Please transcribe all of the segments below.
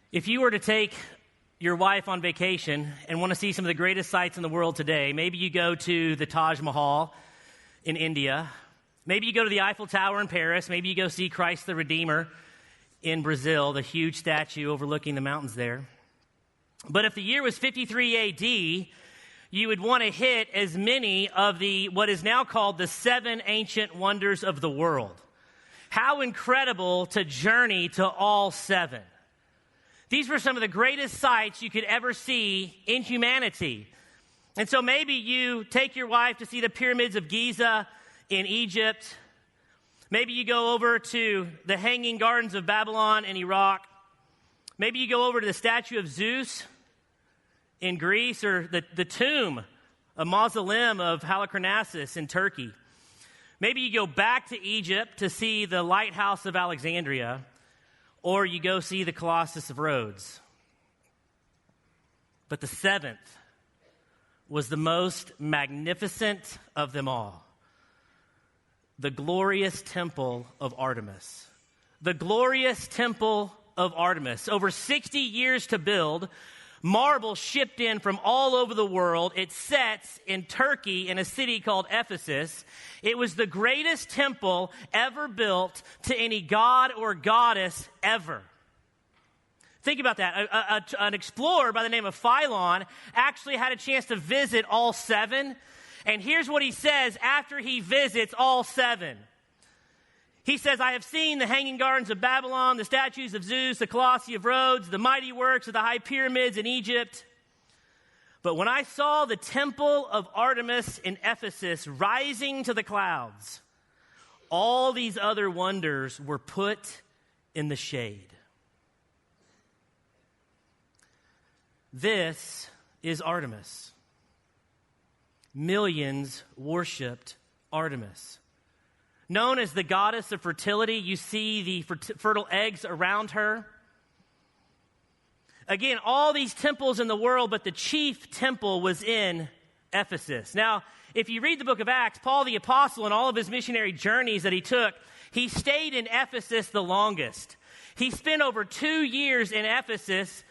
If you were to take your wife on vacation and want to see some of the greatest sights in the world today, maybe you go to the Taj Mahal in India. Maybe you go to the Eiffel Tower in Paris. Maybe you go see Christ the Redeemer in Brazil, the huge statue overlooking the mountains there. But if the year was 53 AD, you would want to hit as many of what is now called the 7 ancient wonders of the world. How incredible to journey to all 7. These were some of the greatest sights you could ever see in humanity. And so maybe you take your wife to see the pyramids of Giza in Egypt. Maybe you go over to the Hanging Gardens of Babylon in Iraq. Maybe you go over to the statue of Zeus in Greece, or the tomb, a mausoleum of Halicarnassus in Turkey. Maybe you go back to Egypt to see the lighthouse of Alexandria, or you go see the Colossus of Rhodes. But the 7th was the most magnificent of them all. The glorious temple of Artemis. The glorious temple of Artemis. Over 60 years to build, marble shipped in from all over the world. It sets in Turkey in a city called Ephesus. It was the greatest temple ever built to any god or goddess ever. Think about that. An explorer by the name of Philon actually had a chance to visit all 7. And here's what he says after he visits all 7. He says, I have seen the Hanging Gardens of Babylon, the statues of Zeus, the Colossi of Rhodes, the mighty works of the high pyramids in Egypt. But when I saw the temple of Artemis in Ephesus rising to the clouds, all these other wonders were put in the shade. This is Artemis. Millions worshiped Artemis. Known as the goddess of fertility, you see the fertile eggs around her. Again, all these temples in the world, but the chief temple was in Ephesus. Now, if you read the book of Acts, Paul the Apostle and all of his missionary journeys that he took, he stayed in Ephesus the longest. He spent over 2 years in Ephesus,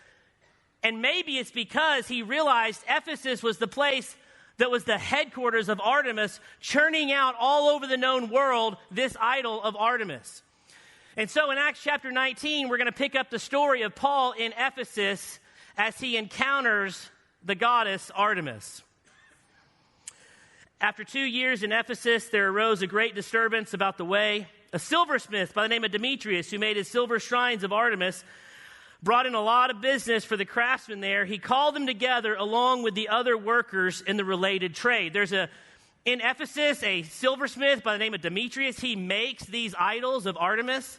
and maybe it's because he realized Ephesus was the place that was the headquarters of Artemis, churning out all over the known world this idol of Artemis. And so in Acts chapter 19, we're going to pick up the story of Paul in Ephesus as he encounters the goddess Artemis. After 2 years in Ephesus, there arose a great disturbance about the way. A silversmith by the name of Demetrius, who made his silver shrines of Artemis, brought in a lot of business for the craftsmen there. He called them together along with the other workers in the related trade. There's in Ephesus a silversmith by the name of Demetrius. He makes these idols of Artemis.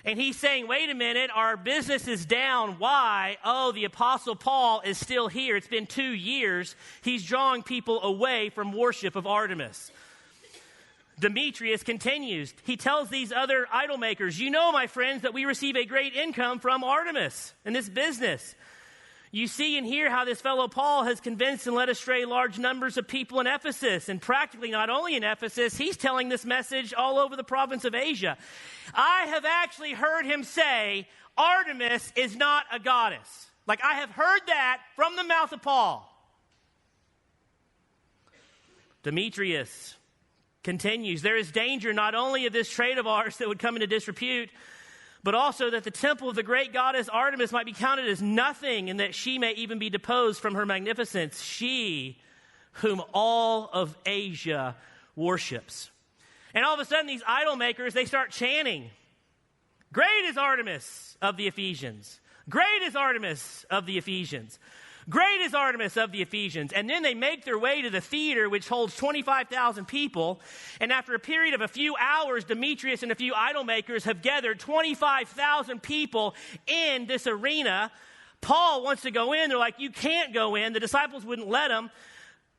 And he's saying, wait a minute, our business is down. Why? Oh, the Apostle Paul is still here. It's been 2 years. He's drawing people away from worship of Artemis. Demetrius continues. He tells these other idol makers, you know, my friends, that we receive a great income from Artemis in this business. You see and hear how this fellow Paul has convinced and led astray large numbers of people in Ephesus. And practically not only in Ephesus, he's telling this message all over the province of Asia. I have actually heard him say, Artemis is not a goddess. Like, I have heard that from the mouth of Paul. Demetrius continues, there is danger not only of this trade of ours that would come into disrepute, but also that the temple of the great goddess Artemis might be counted as nothing, and that she may even be deposed from her magnificence, she whom all of Asia worships. And all of a sudden, these idol makers, they start chanting, great is Artemis of the Ephesians. Great is Artemis of the Ephesians. Great is Artemis of the Ephesians. And then they make their way to the theater, which holds 25,000 people. And after a period of a few hours, Demetrius and a few idol makers have gathered 25,000 people in this arena. Paul wants to go in. They're like, you can't go in. The disciples wouldn't let him.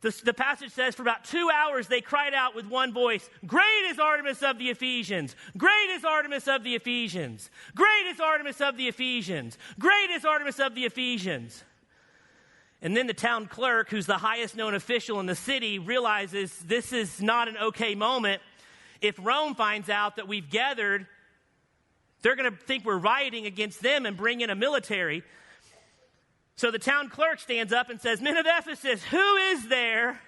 The passage says, for about 2 hours, they cried out with one voice, great is Artemis of the Ephesians. Great is Artemis of the Ephesians. Great is Artemis of the Ephesians. Great is Artemis of the Ephesians. And then the town clerk, who's the highest known official in the city, realizes this is not an okay moment. If Rome finds out that we've gathered They're going to think we're rioting against them and bring in a military. So the town clerk stands up and says, "Men of Ephesus, who is there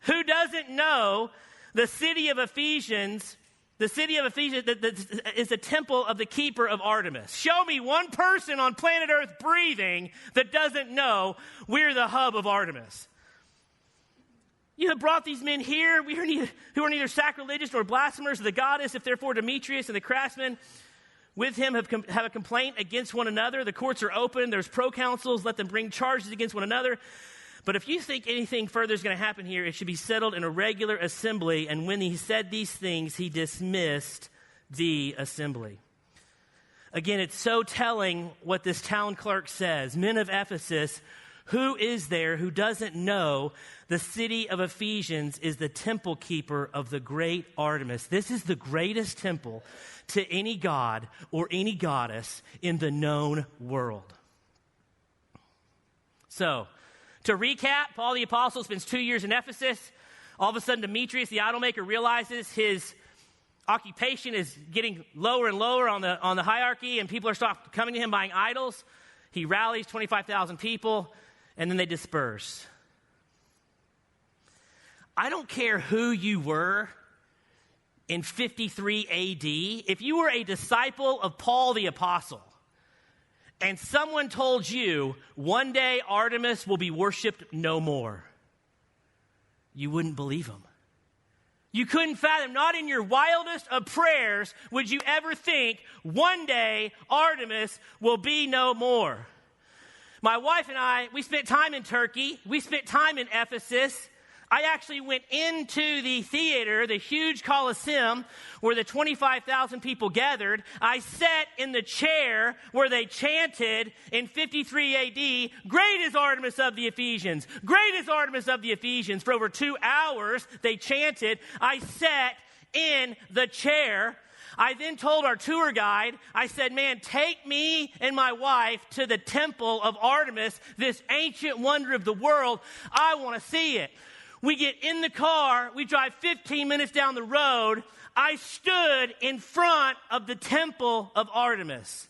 who doesn't know the city of Ephesians that is the temple of the keeper of Artemis? Show me one person on planet Earth breathing that doesn't know we're the hub of Artemis. You have brought these men here who are neither sacrilegious nor blasphemers of the goddess. If therefore Demetrius and the craftsmen with him have a complaint against one another, the courts are open, there's proconsuls, let them bring charges against one another. But if you think anything further is going to happen here, it should be settled in a regular assembly." And when he said these things, he dismissed the assembly. Again, it's so telling what this town clerk says. "Men of Ephesus, who is there who doesn't know the city of Ephesians is the temple keeper of the great Artemis?" This is the greatest temple to any god or any goddess in the known world. So, to recap, Paul the Apostle spends 2 years in Ephesus. All of a sudden, Demetrius, the idol maker, realizes his occupation is getting lower and lower on the hierarchy, and people are stopped coming to him buying idols. He rallies 25,000 people, and then they disperse. I don't care who you were in 53 AD. If you were a disciple of Paul the Apostle, and someone told you one day Artemis will be worshipped no more, you wouldn't believe them. You couldn't fathom, not in your wildest of prayers would you ever think one day Artemis will be no more. My wife and I, we spent time in Turkey. We spent time in Ephesus. I actually went into the theater, the huge Colosseum, where the 25,000 people gathered. I sat in the chair where they chanted in 53 AD, "Great is Artemis of the Ephesians. Great is Artemis of the Ephesians." For over 2 hours, they chanted. I sat in the chair. I then told our tour guide, I said, "Man, take me and my wife to the temple of Artemis, this ancient wonder of the world. I want to see it." We get in the car, we drive 15 minutes down the road. I stood in front of the temple of Artemis.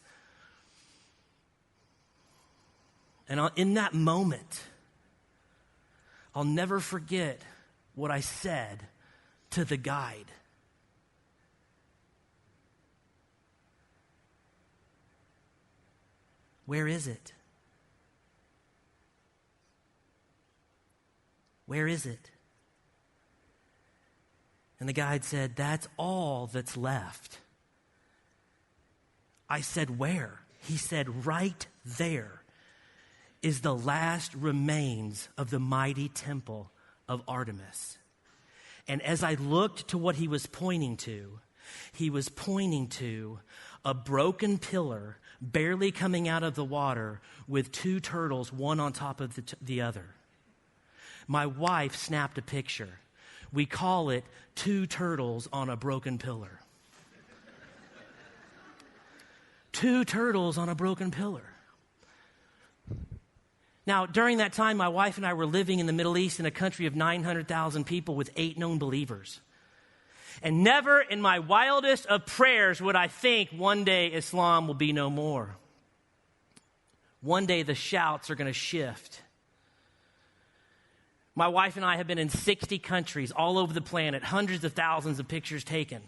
And in that moment, I'll never forget what I said to the guide. "Where is it? Where is it?" And the guide said, "That's all that's left." I said, "Where?" He said, "Right there is the last remains of the mighty temple of Artemis." And as I looked to what he was pointing to a broken pillar barely coming out of the water with 2 turtles, one on top of the other. My wife snapped a picture. We call it 2 turtles on a broken pillar. 2 turtles on a broken pillar. Now, during that time, my wife and I were living in the Middle East in a country of 900,000 people with 8 known believers. And never in my wildest of prayers would I think one day Islam will be no more. One day the shouts are going to shift. My wife and I have been in 60 countries all over the planet, hundreds of thousands of pictures taken.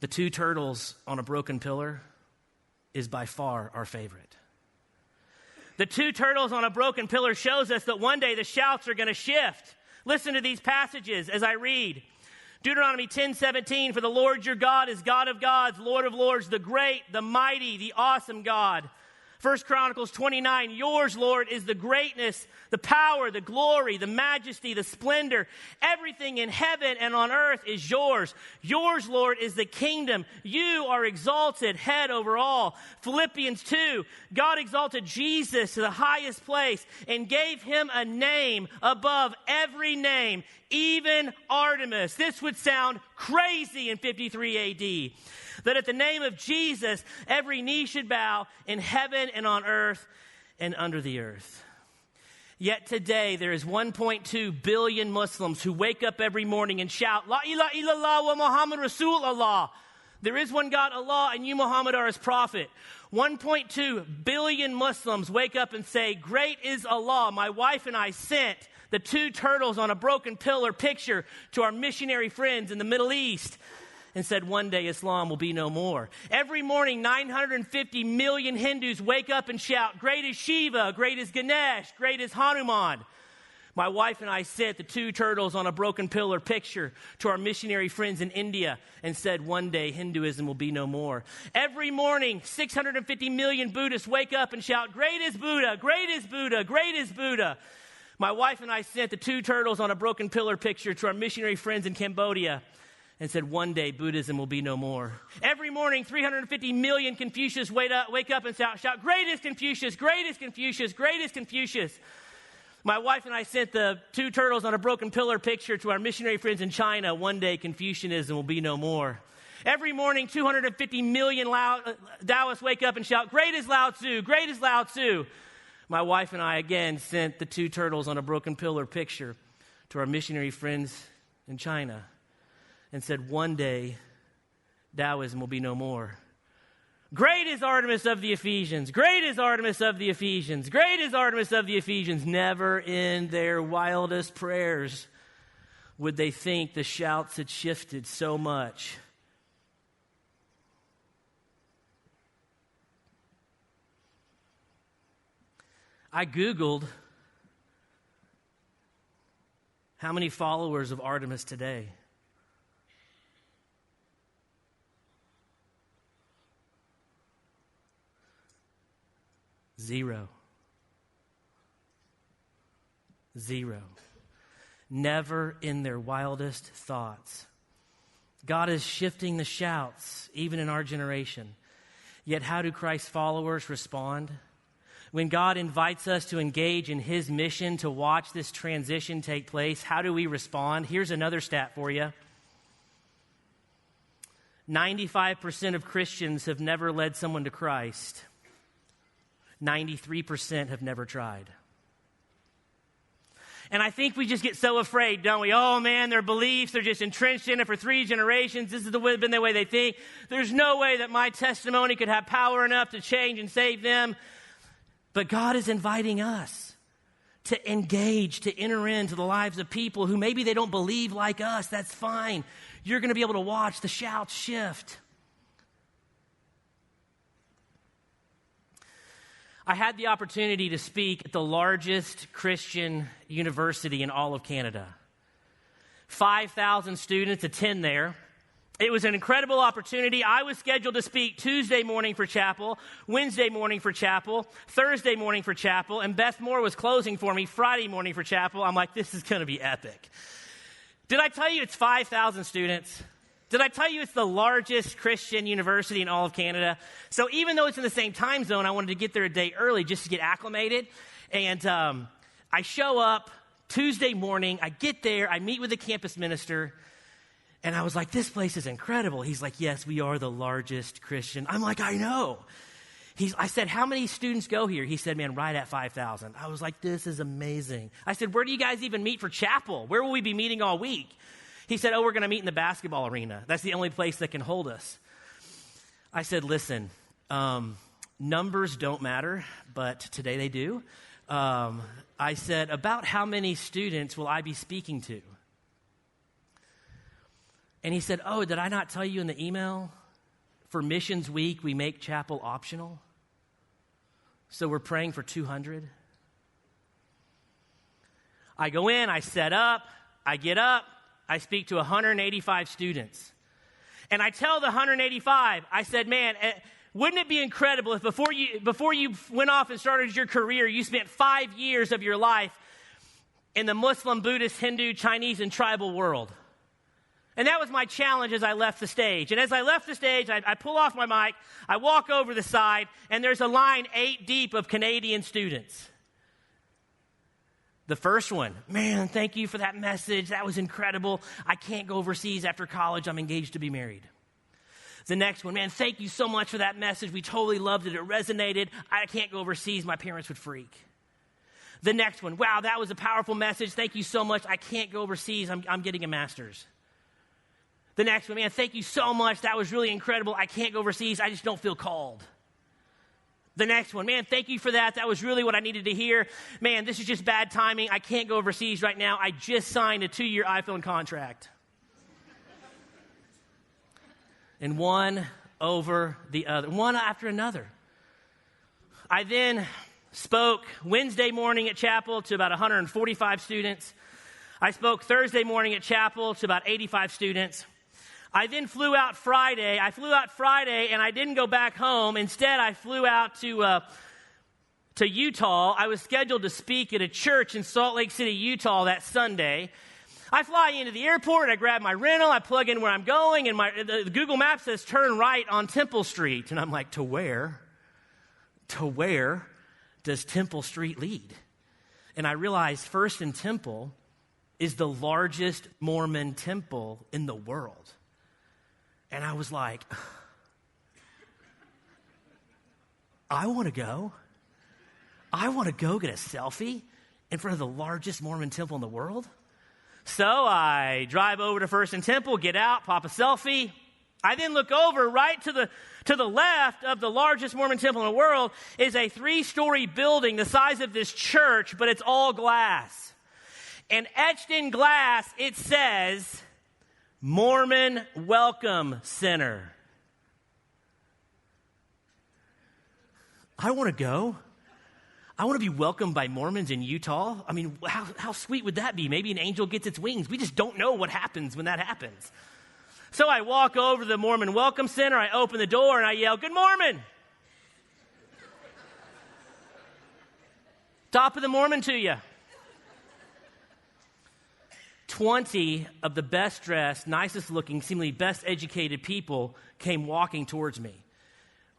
The 2 turtles on a broken pillar is by far our favorite. The 2 turtles on a broken pillar shows us that one day the shouts are going to shift. Listen to these passages as I read. Deuteronomy 10:17, "For the Lord your God is God of gods, Lord of lords, the great, the mighty, the awesome God." 1 Chronicles 29, "Yours, Lord, is the greatness, the power, the glory, the majesty, the splendor. Everything in heaven and on earth is yours. Yours, Lord, is the kingdom. You are exalted, head over all." Philippians 2, "God exalted Jesus to the highest place and gave him a name above every name, even Artemis." This would sound crazy in 53 AD. "That at the name of Jesus, every knee should bow in heaven and on earth and under the earth." Yet today, there is 1.2 billion Muslims who wake up every morning and shout, La ilaha illallah wa Muhammad Rasulullah. There is one God, Allah, and you, Muhammad, are his prophet. 1.2 billion Muslims wake up and say, great is Allah. My wife and I sent the 2 turtles on a broken pillar picture to our missionary friends in the Middle East and said, one day Islam will be no more. Every morning, 950 million Hindus wake up and shout, great is Shiva, great is Ganesh, great is Hanuman. My wife and I sent the 2 turtles on a broken pillar picture to our missionary friends in India and said, one day Hinduism will be no more. Every morning, 650 million Buddhists wake up and shout, great is Buddha, great is Buddha, great is Buddha. My wife and I sent the 2 turtles on a broken pillar picture to our missionary friends in Cambodia and said, one day Buddhism will be no more. Every morning, 350 million Confucius wake up and shout, great is Confucius, great is Confucius, great is Confucius. My wife and I sent the 2 turtles on a broken pillar picture to our missionary friends in China. One day Confucianism will be no more. Every morning, 250 million Taoists wake up and shout, great is Lao Tzu, great is Lao Tzu. My wife and I again sent the 2 turtles on a broken pillar picture to our missionary friends in China and said, one day Taoism will be no more. Great is Artemis of the Ephesians. Great is Artemis of the Ephesians. Great is Artemis of the Ephesians. Never in their wildest prayers would they think the shouts had shifted so much. I Googled how many followers of Artemis today. Zero. Never in their wildest thoughts. God is shifting the shouts, even in our generation. Yet how do Christ's followers respond? When God invites us to engage in his mission to watch this transition take place, how do we respond? Here's another stat for you. 95% of Christians have never led someone to Christ. 93% have never tried. And I think we just get so afraid, don't we? Oh man, their beliefs, they're just entrenched in it for 3 generations. This has been the way they think. There's no way that my testimony could have power enough to change and save them. But God is inviting us to engage, to enter into the lives of people who maybe they don't believe like us. That's fine. You're going to be able to watch the shouts shift. I had the opportunity to speak at the largest Christian university in all of Canada. 5,000 students attend there. It was an incredible opportunity. I was scheduled to speak Tuesday morning for chapel, Wednesday morning for chapel, Thursday morning for chapel, and Beth Moore was closing for me Friday morning for chapel. I'm like, this is going to be epic. Did I tell you it's 5,000 students? Did I tell you it's the largest Christian university in all of Canada? So even though it's in the same time zone, I wanted to get there a day early just to get acclimated. And I show up Tuesday morning. I get there. I meet with the campus minister. And I was like, this place is incredible. He's like, yes, we are the largest Christian. I'm like, I know. I said, how many students go here? He said, man, right at 5,000. I was like, this is amazing. I said, where do you guys even meet for chapel? Where will we be meeting all week? He said, we're going to meet in the basketball arena. That's the only place that can hold us. I said, listen, numbers don't matter, but today they do. I said, about how many students will I be speaking to? And he said, did I not tell you in the email? For Missions Week, we make chapel optional. So we're praying for 200. I go in, I set up, I get up, I speak to 185 students. And I tell the 185, I said, man, wouldn't it be incredible if before you went off and started your career, you spent 5 years of your life in the Muslim, Buddhist, Hindu, Chinese, and tribal world? And that was my challenge as I left the stage. And as I left the stage, I pull off my mic, I walk over the side, and there's a line 8 deep of Canadian students. The first one, man, thank you for that message. That was incredible. I can't go overseas after college. I'm engaged to be married. The next one, man, thank you so much for that message. We totally loved it. It resonated. I can't go overseas. My parents would freak. The next one, wow, that was a powerful message. Thank you so much. I can't go overseas. I'm getting a master's. The next one, man, thank you so much. That was really incredible. I can't go overseas. I just don't feel called. The next one, man, thank you for that. That was really what I needed to hear. Man, this is just bad timing. I can't go overseas right now. I just signed a 2-year iPhone contract. And one over the other, one after another. I then spoke Wednesday morning at chapel to about 145 students. I spoke Thursday morning at chapel to about 85 students. I then flew out Friday. And I didn't go back home. Instead, I flew out to Utah. I was scheduled to speak at a church in Salt Lake City, Utah that Sunday. I fly into the airport, I grab my rental, I plug in where I'm going, and the Google Maps says turn right on Temple Street. And I'm like, to where? To where does Temple Street lead? And I realized First and Temple is the largest Mormon temple in the world. And I was like, I want to go. I want to go get a selfie in front of the largest Mormon temple in the world. So I drive over to First and Temple, get out, pop a selfie. I then look over right to the left of the largest Mormon temple in the world is a 3-story building the size of this church, but it's all glass. And etched in glass, it says, Mormon Welcome Center. I want to go. I want to be welcomed by Mormons in Utah. I mean, how sweet would that be? Maybe an angel gets its wings. We just don't know what happens when that happens. So I walk over to the Mormon Welcome Center. I open the door and I yell, "Good Mormon!" Top of the Mormon to you. 20 of the best dressed, nicest looking, seemingly best educated people came walking towards me.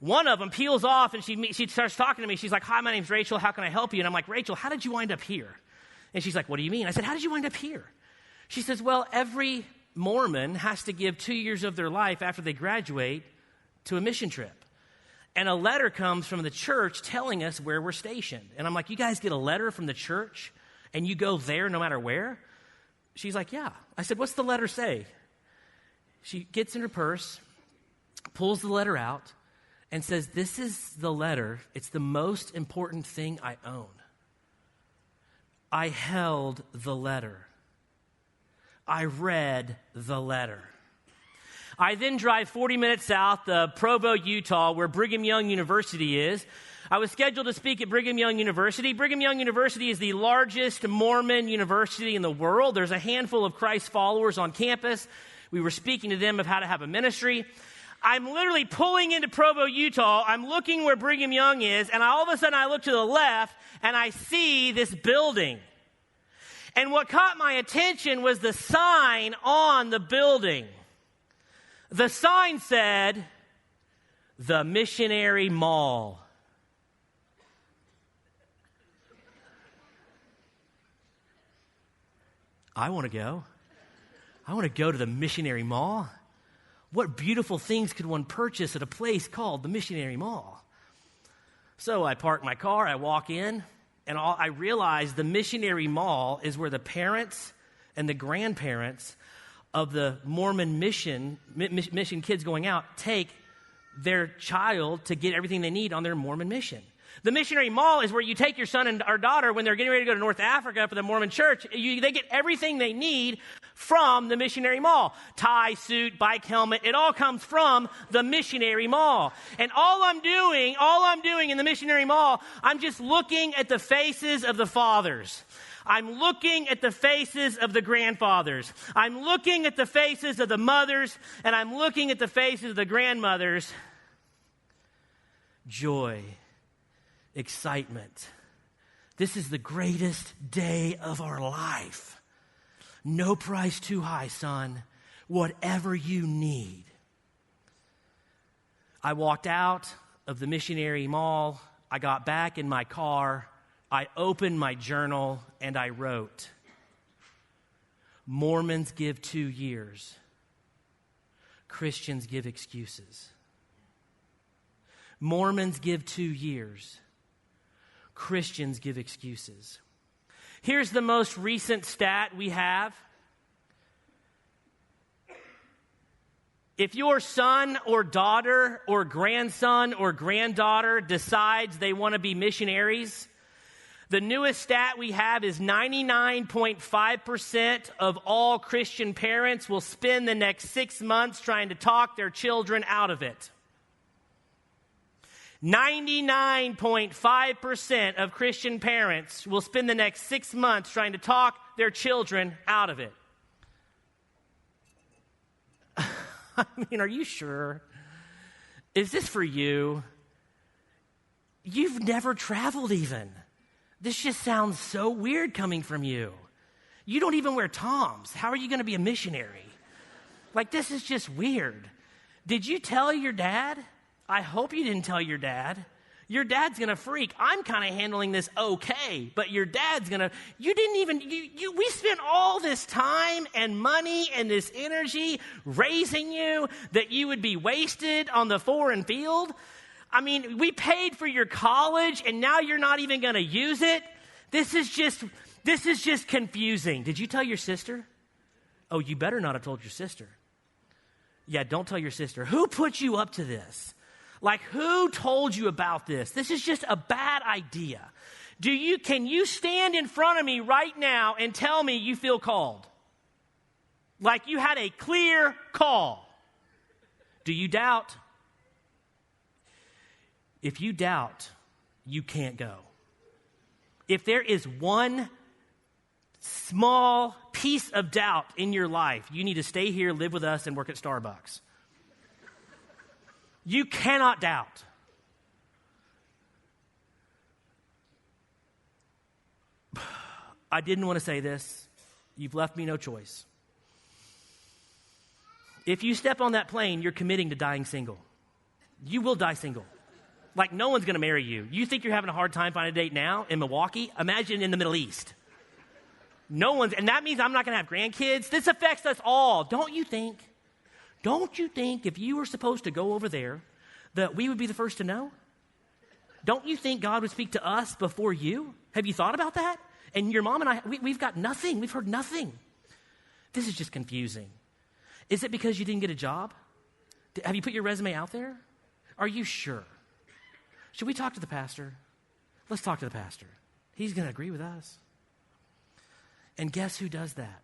One of them peels off and she starts talking to me. She's like, "Hi, my name's Rachel. How can I help you?" And I'm like, "Rachel, how did you wind up here?" And she's like, "What do you mean?" I said, "How did you wind up here?" She says, "Well, every Mormon has to give 2 years of their life after they graduate to a mission trip. And a letter comes from the church telling us where we're stationed." And I'm like, "You guys get a letter from the church and you go there no matter where?" She's like, "Yeah." I said, "What's the letter say?" She gets in her purse, pulls the letter out, and says, "This is the letter. It's the most important thing I own." I held the letter. I read the letter. I then drive 40 minutes south to Provo, Utah, where Brigham Young University is. I was scheduled to speak at Brigham Young University. Brigham Young University is the largest Mormon university in the world. There's a handful of Christ followers on campus. We were speaking to them of how to have a ministry. I'm literally pulling into Provo, Utah. I'm looking where Brigham Young is, and all of a sudden I look to the left, and I see this building. And what caught my attention was the sign on the building. The sign said, "The Missionary Mall." I want to go. I want to go to the Missionary Mall. What beautiful things could one purchase at a place called the Missionary Mall? So I park my car, I walk in, and I realize the Missionary Mall is where the parents and the grandparents of the Mormon mission kids going out take their child to get everything they need on their Mormon mission. The Missionary Mall is where you take your son or daughter when they're getting ready to go to North Africa for the Mormon church. They get everything they need from the Missionary Mall. Tie, suit, bike helmet, it all comes from the Missionary Mall. And all I'm doing in the Missionary Mall, I'm just looking at the faces of the fathers. I'm looking at the faces of the grandfathers. I'm looking at the faces of the mothers, and I'm looking at the faces of the grandmothers. Joy. Excitement. This is the greatest day of our life. No price too high, son. Whatever you need. I walked out of the Missionary Mall. I got back in my car. I opened my journal and I wrote, "Mormons give 2 years. Christians give excuses." Mormons give 2 years. Christians give excuses. Here's the most recent stat we have. If your son or daughter or grandson or granddaughter decides they want to be missionaries, the newest stat we have is 99.5% of all Christian parents will spend the next 6 months trying to talk their children out of it. 99.5% of Christian parents will spend the next 6 months trying to talk their children out of it. I mean, are you sure? Is this for you? You've never traveled even. This just sounds so weird coming from you. You don't even wear Toms. How are you going to be a missionary? Like, this is just weird. Did you tell your dad? I hope you didn't tell your dad. Your dad's going to freak. I'm kind of handling this okay, but your dad's going to, you didn't even, we spent all this time and money and this energy raising you that you would be wasted on the foreign field. I mean, we paid for your college and now you're not even going to use it. This is just confusing. Did you tell your sister? Oh, you better not have told your sister. Yeah, don't tell your sister. Who put you up to this? Like, who told you about this? This is just a bad idea. Can you stand in front of me right now and tell me you feel called? Like you had a clear call. Do you doubt? If you doubt, you can't go. If there is one small piece of doubt in your life, you need to stay here, live with us, and work at Starbucks. You cannot doubt. I didn't want to say this. You've left me no choice. If you step on that plane, you're committing to dying single. You will die single. Like, no one's going to marry you. You think you're having a hard time finding a date now in Milwaukee? Imagine in the Middle East. No one's, and that means I'm not going to have grandkids. This affects us all. Don't you think if you were supposed to go over there that we would be the first to know? Don't you think God would speak to us before you? Have you thought about that? And your mom and I, we've got nothing. We've heard nothing. This is just confusing. Is it because you didn't get a job? Have you put your resume out there? Are you sure? Should we talk to the pastor? Let's talk to the pastor. He's going to agree with us. And guess who does that?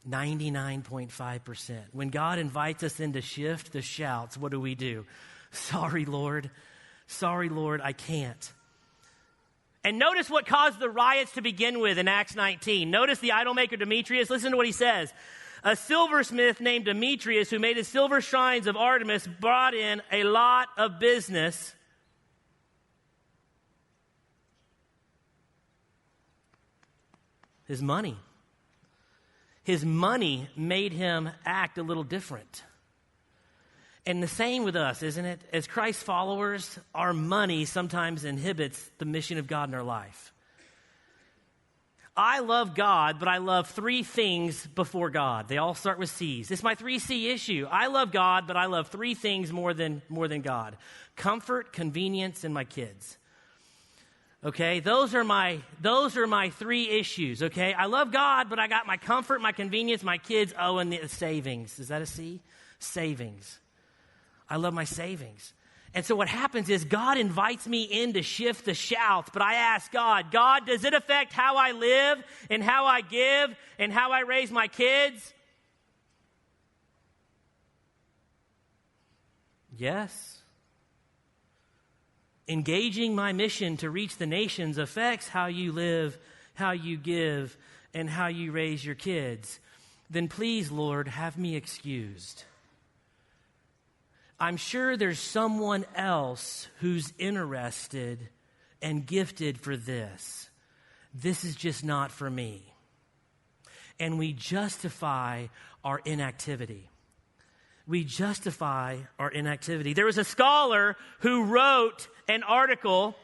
99.5%. When God invites us in to shift the shouts, what do? Sorry, Lord. Sorry, Lord, I can't. And notice what caused the riots to begin with in Acts 19. Notice the idol maker Demetrius. Listen to what he says. A silversmith named Demetrius, who made his silver shrines of Artemis, brought in a lot of business. His money made him act a little different. And the same with us, isn't it? As Christ followers, our money sometimes inhibits the mission of God in our life. I love God, but I love three things before God. They all start with C's. It's my 3C issue. I love God, but I love three things more than God. Comfort, convenience, and my kids. Okay, those are my three issues, okay? I love God, but I got my comfort, my convenience, my kids, and the savings. Is that a C? Savings. I love my savings. And so what happens is God invites me in to shift the shouts, but I ask God, does it affect how I live and how I give and how I raise my kids? Yes. Engaging my mission to reach the nations affects how you live, how you give, and how you raise your kids. Then please, Lord, have me excused. I'm sure there's someone else who's interested and gifted for this. This is just not for me. And we justify our inactivity. We justify our inactivity. There was a scholar who wrote an article.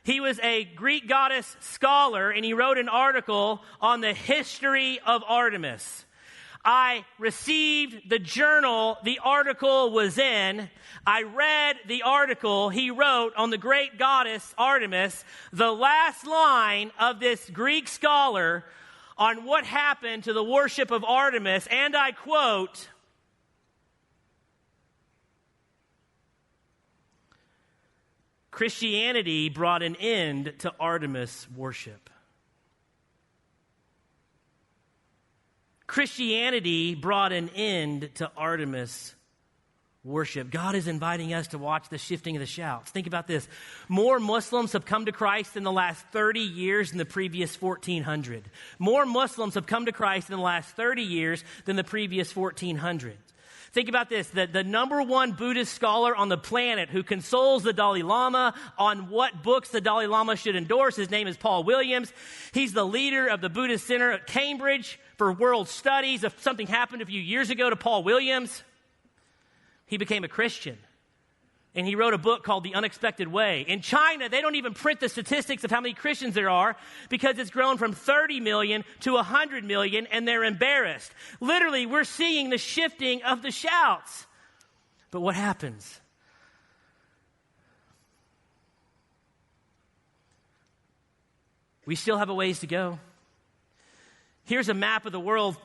He was a Greek goddess scholar, and he wrote an article on the history of Artemis. I received the journal the article was in. I read the article he wrote on the great goddess Artemis, the last line of this Greek scholar on what happened to the worship of Artemis, and I quote, Christianity brought an end to Artemis worship. Christianity brought an end to Artemis worship. God is inviting us to watch the shifting of the shouts. Think about this. More Muslims have come to Christ in the last 30 years than the previous 1,400. More Muslims have come to Christ in the last 30 years than the previous 1,400. Think about this, the number one Buddhist scholar on the planet who consoles the Dalai Lama on what books the Dalai Lama should endorse. His name is Paul Williams. He's the leader of the Buddhist Center at Cambridge for World Studies. If something happened a few years ago to Paul Williams, he became a Christian. And he wrote a book called The Unexpected Way. In China, they don't even print the statistics of how many Christians there are because it's grown from 30 million to 100 million, and they're embarrassed. Literally, we're seeing the shifting of the shouts. But what happens? We still have a ways to go. Here's a map of the world.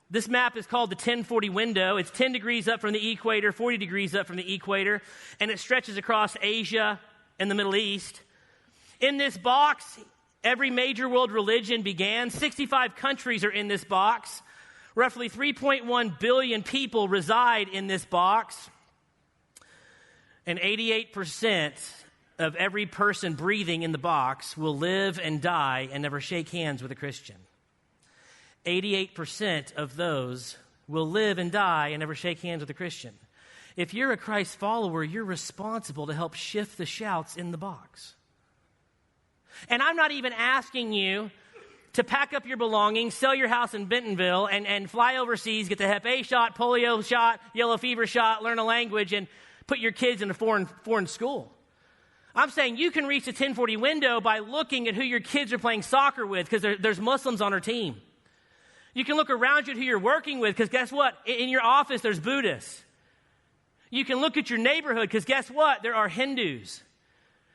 This map is called the 1040 window. It's 10 degrees up from the equator, 40 degrees up from the equator, and it stretches across Asia and the Middle East. In this box, every major world religion began. 65 countries are in this box. Roughly 3.1 billion people reside in this box. And 88% of every person breathing in the box will live and die and never shake hands with a Christian. 88% of those will live and die and never shake hands with a Christian. If you're a Christ follower, you're responsible to help shift the shouts in the box. And I'm not even asking you to pack up your belongings, sell your house in Bentonville, and fly overseas, get the Hep A shot, polio shot, yellow fever shot, learn a language, and put your kids in a foreign school. I'm saying you can reach the 1040 window by looking at who your kids are playing soccer with, because there's Muslims on our team. You can look around you at who you're working with, because guess what? In your office, there's Buddhists. You can look at your neighborhood, because guess what? There are Hindus.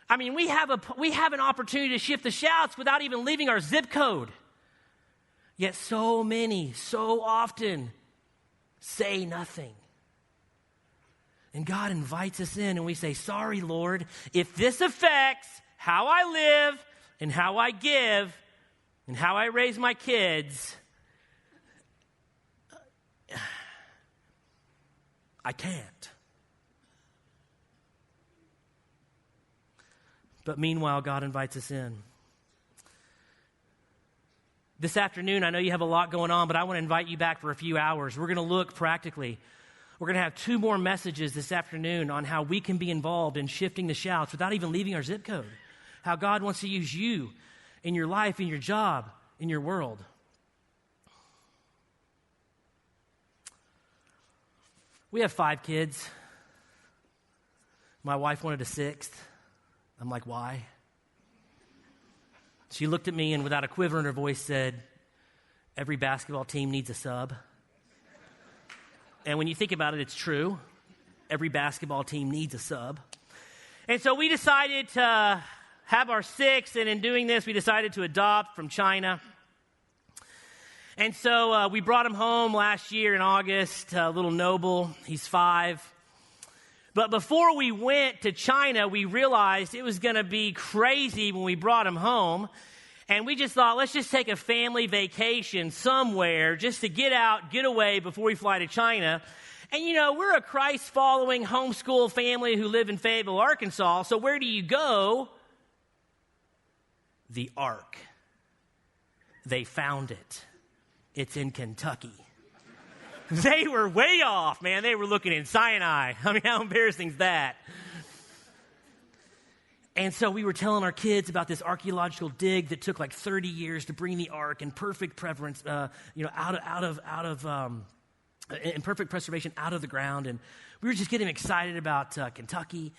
I mean, we have an opportunity to shift the shouts without even leaving our zip code. Yet so many, so often, say nothing. And God invites us in, and we say, sorry, Lord, if this affects how I live and how I give and how I raise my kids, I can't. But meanwhile, God invites us in. This afternoon, I know you have a lot going on, but I want to invite you back for a few hours. We're going to look practically. We're going to have 2 more messages this afternoon on how we can be involved in shifting the shouts without even leaving our zip code. How God wants to use you in your life, in your job, in your world. We have 5 kids. My wife wanted a 6th. I'm like, why? She looked at me and without a quiver in her voice said, every basketball team needs a sub. And when you think about it, it's true. Every basketball team needs a sub. And so we decided to have our 6th, and in doing this, we decided to adopt from China. And so we brought him home last year in August, little Noble. He's 5. But before we went to China, we realized it was going to be crazy when we brought him home. And we just thought, let's just take a family vacation somewhere just to get out, get away before we fly to China. And, you know, we're a Christ-following homeschool family who live in Fayetteville, Arkansas. So where do you go? The Ark. They found it. It's in Kentucky. They were way off, man. They were looking in Sinai. I mean, how embarrassing is that? And so we were telling our kids about this archaeological dig that took like 30 years to bring the ark in perfect preservation out of the ground. And we were just getting excited about Kentucky.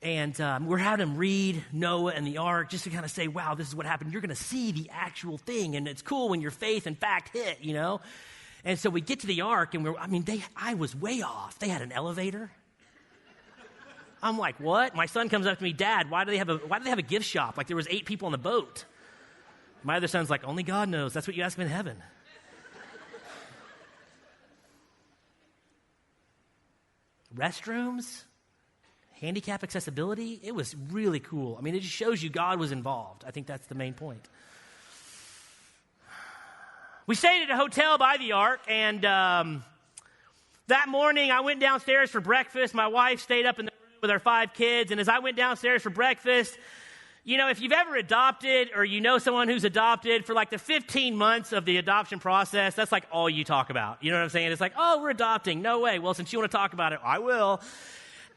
And we're having them read Noah and the ark just to kind of say, wow, this is what happened. You're going to see the actual thing. And it's cool when your faith and fact hit, you know. And so we get to the ark, and I was way off. They had an elevator. I'm like, what? My son comes up to me, Dad, why do they have a gift shop? Like there was 8 people on the boat. My other son's like, only God knows. That's what you ask him in heaven. Restrooms, handicap accessibility. It was really cool. I mean, it just shows you God was involved. I think that's the main point. We stayed at a hotel by the ark, and that morning I went downstairs for breakfast. My wife stayed up in the room with our 5 kids, and as I went downstairs for breakfast, you know, if you've ever adopted or you know someone who's adopted, for like the 15 months of the adoption process, that's like all you talk about. You know what I'm saying? It's like, oh, we're adopting. No way. Well, since you want to talk about it, I will.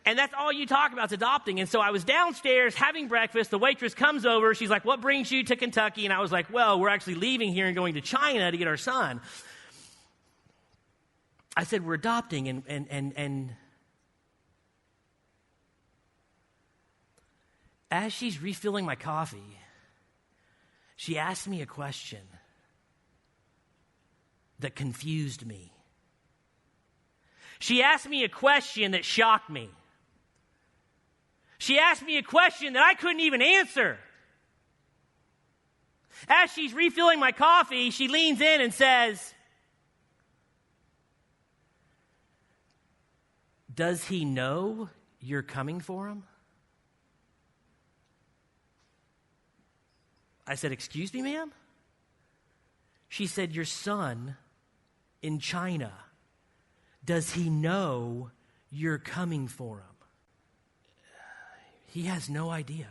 And that's all you talk about is adopting. And so I was downstairs having breakfast. The waitress comes over. She's like, what brings you to Kentucky? And I was like, well, we're actually leaving here and going to China to get our son. I said, we're adopting. And as she's refilling my coffee, she asked me a question that confused me. She asked me a question that shocked me. She asked me a question that I couldn't even answer. As she's refilling my coffee, she leans in and says, does he know you're coming for him? I said, excuse me, ma'am? She said, your son in China, does he know you're coming for him? He has no idea.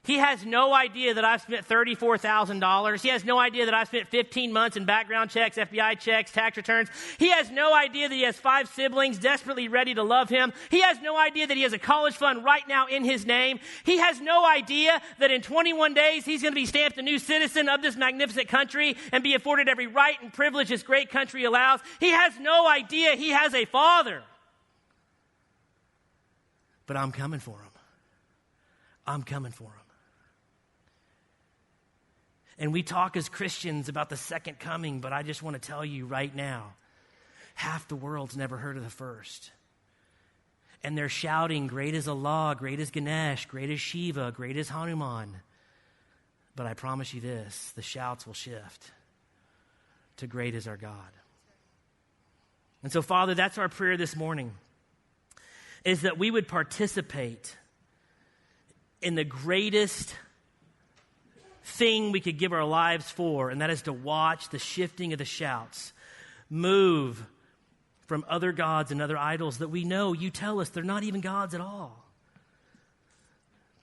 He has no idea that I've spent $34,000. He has no idea that I've spent 15 months in background checks, FBI checks, tax returns. He has no idea that he has 5 siblings desperately ready to love him. He has no idea that he has a college fund right now in his name. He has no idea that in 21 days he's going to be stamped a new citizen of this magnificent country and be afforded every right and privilege this great country allows. He has no idea he has a father. But I'm coming for him. I'm coming for him. And we talk as Christians about the second coming, but I just want to tell you right now, half the world's never heard of the first. And they're shouting, great is Allah, great is Ganesh, great is Shiva, great is Hanuman. But I promise you this, the shouts will shift to great is our God. And so, Father, that's our prayer this morning, is that we would participate in the greatest thing we could give our lives for, and that is to watch the shifting of the shouts move from other gods and other idols that we know, you tell us, they're not even gods at all,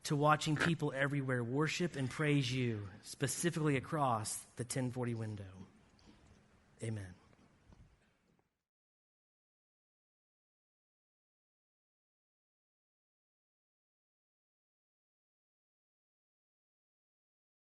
to watching people everywhere worship and praise you, specifically across the 1040 window. Amen.